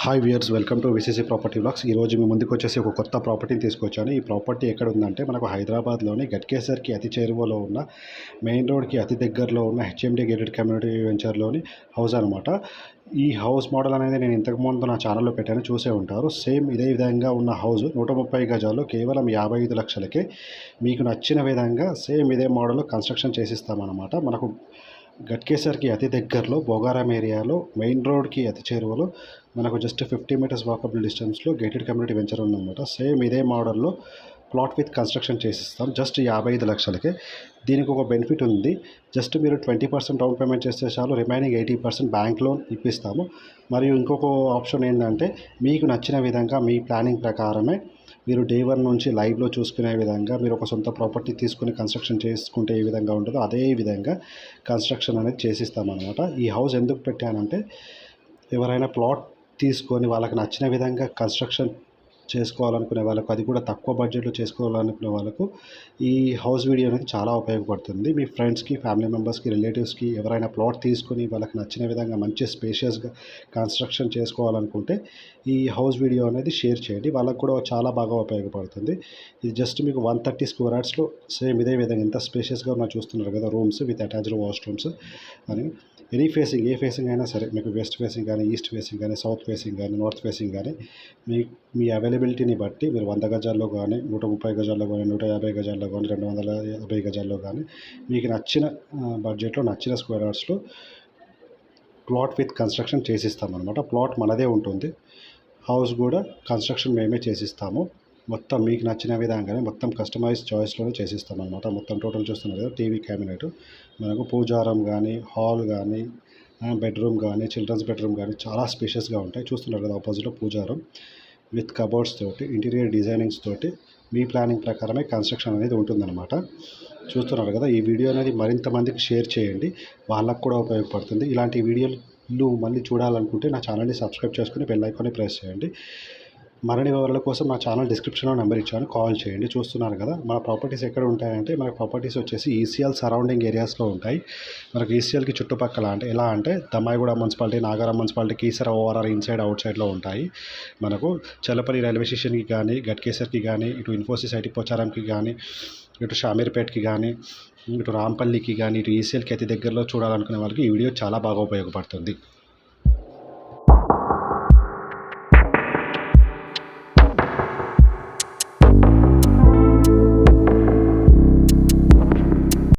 Hi viewers, welcome to VCC property vlogs. ఈరోజు మీ ముందుకు వచ్చేసి ఒక కొత్త ప్రాపర్టీని తీసుకొచ్చాను. ఈ ప్రాపర్టీ ఎక్కడ ఉందంటే మనకు హైదరాబాద్లోని గట్కేసర్కి అతి చేరువలో ఉన్న మెయిన్ రోడ్కి అతి దగ్గరలో ఉన్న హెచ్ఎండి గేటెడ్ కమ్యూనిటీ వెంచర్లోని హౌస్ అనమాట. ఈ హౌస్ మోడల్ అనేది నేను ఇంతకుముందు నా ఛానల్లో పెట్టాను, చూసే ఉంటారు. సేమ్ ఇదే విధంగా ఉన్న హౌస్ 130 గజాల్లో కేవలం 55 లక్షలకే మీకు నచ్చిన విధంగా సేమ్ ఇదే మోడల్ కన్స్ట్రక్షన్ చేసిస్తామన్నమాట. మనకు గట్కేసర్కి అతి దగ్గరలో బోగారం ఏరియాలో మెయిన్ రోడ్కి అతి చేరువలో మనకు జస్ట్ 50 మీటర్స్ వాకబుల్ డిస్టెన్స్లో గేటెడ్ కమ్యూనిటీ వెంచర్ ఉందన్నమాట. సేమ్ ఇదే మోడల్లో ప్లాట్ విత్ కన్స్ట్రక్షన్ చేసిస్తాం జస్ట్ 55 లక్షలకే. దీనికి ఒక బెనిఫిట్ ఉంది. జస్ట్ మీరు 20% డౌన్ పేమెంట్ చేస్తే చాలు, రిమైనింగ్ 80% బ్యాంక్ లోన్ ఇప్పిస్తాము. మరియు ఇంకొక ఆప్షన్ ఏంటంటే మీకు నచ్చిన విధంగా మీ ప్లానింగ్ ప్రకారమే మీరు డే 1 నుంచి లైవ్లో చూసుకునే విధంగా మీరు ఒక సొంత ప్రాపర్టీ తీసుకుని కన్స్ట్రక్షన్ చేసుకుంటే ఏ విధంగా ఉంటుందో అదే విధంగా కన్స్ట్రక్షన్ అనేది చేసిస్తామన్నమాట. ఈ హౌస్ ఎందుకు పెట్టానంటే ఎవరైనా ప్లాట్ తీసుకొని వాళ్ళకి నచ్చిన విధంగా కన్స్ట్రక్షన్ చేసుకోవాలనుకునే వాళ్ళకు, అది కూడా తక్కువ బడ్జెట్లో చేసుకోవాలనుకునే వాళ్ళకు ఈ హౌస్ వీడియో అనేది చాలా ఉపయోగపడుతుంది. మీ ఫ్రెండ్స్కి, ఫ్యామిలీ మెంబర్స్కి, రిలేటివ్స్కి ఎవరైనా ప్లాట్ తీసుకొని వాళ్ళకి నచ్చిన విధంగా మంచి స్పేషియస్గా కన్స్ట్రక్షన్ చేసుకోవాలనుకుంటే ఈ హౌస్ వీడియో అనేది షేర్ చేయండి, వాళ్ళకు కూడా చాలా బాగా ఉపయోగపడుతుంది. ఇది జస్ట్ మీకు 130 స్క్వేర్ యార్డ్స్లో సేమ్ ఇదే విధంగా ఎంత స్పేషియస్గా ఉన్నా చూస్తున్నారు కదా, రూమ్స్ విత్ అటాచ్డ్ వాష్రూమ్స్ అని. ఎనీ ఫేసింగ్, ఏ ఫేసింగ్ అయినా సరే, మీకు వెస్ట్ ఫేసింగ్ కానీ, ఈస్ట్ ఫేసింగ్ కానీ, సౌత్ ఫేసింగ్ కానీ, నార్త్ ఫేసింగ్ కానీ మీ అవైలబిలిటీని బట్టి మీరు 100 గజాల్లో కానీ, 130 గజాల్లో కానీ, 150 గజాల్లో కానీ, 250 గజాల్లో కానీ మీకు నచ్చిన బడ్జెట్లో నచ్చిన స్క్వేర్ యార్డ్స్లో ప్లాట్ విత్ కన్స్ట్రక్షన్ చేసిస్తామన్నమాట. ప్లాట్ మనదే ఉంటుంది, హౌస్ కూడా కన్స్ట్రక్షన్ మేమే చేసిస్తాము. మొత్తం మీకు నచ్చిన విధంగానే మొత్తం కస్టమైజ్ చాయిస్లోనే చేసిస్తామన్నమాట. మొత్తం టోటల్ చూస్తున్నారు కదా, టీవీ క్యాబినెట్, మనకు పూజారం కానీ, హాల్ కానీ, బెడ్రూమ్ కానీ, చిల్డ్రన్స్ బెడ్రూమ్ కానీ చాలా స్పేషియస్గా ఉంటాయి. చూస్తున్నారు కదా, ఆపోజిట్లో పూజారం విత్ కబోర్డ్స్ తోటి, ఇంటీరియర్ డిజైనింగ్స్ తోటి మీ ప్లానింగ్ ప్రకారమే కన్స్ట్రక్షన్ అనేది ఉంటుందన్నమాట. చూస్తున్నారు కదా, ఈ వీడియో అనేది మరింత మందికి షేర్ చేయండి, వాళ్ళకు కూడా ఉపయోగపడుతుంది. ఇలాంటి వీడియోలు మళ్ళీ చూడాలనుకుంటే నా ఛానల్ని సబ్స్క్రైబ్ చేసుకుని బెల్ ఐకాన్ని ప్రెస్ చేయండి. మరిన్ని వివరాల కోసం నా ఛానల్ డిస్క్రిప్షన్లో నెంబర్ ఇచ్చాను, కాల్ చేయండి. చూస్తున్నారు కదా, మన ప్రాపర్టీస్ ఎక్కడ ఉంటాయంటే మన ప్రాపర్టీస్ వచ్చేసి ఈసీఎల్ సరౌండింగ్ ఏరియాస్లో ఉంటాయి. మనకు ఈసీఎల్కి చుట్టుపక్కల అంటే ఎలా అంటే Dammaiguda municipality, Nagaram municipality, Keesara ORR inside out సైడ్లో ఉంటాయి. మనకు చల్లపల్లి రైల్వే స్టేషన్కి కానీ, గట్కేసర్కి కానీ, ఇటు ఇన్ఫోసిస్ ఐటీ పోచారంకి కానీ, ఇటు షామీర్పేట్కి కానీ, ఇటు రాంపల్లికి కానీ, ఇటు ఈసీఎల్కి అతి దగ్గరలో చూడాలనుకునే వాళ్ళకి ఈ వీడియో చాలా బాగా ఉపయోగపడుతుంది.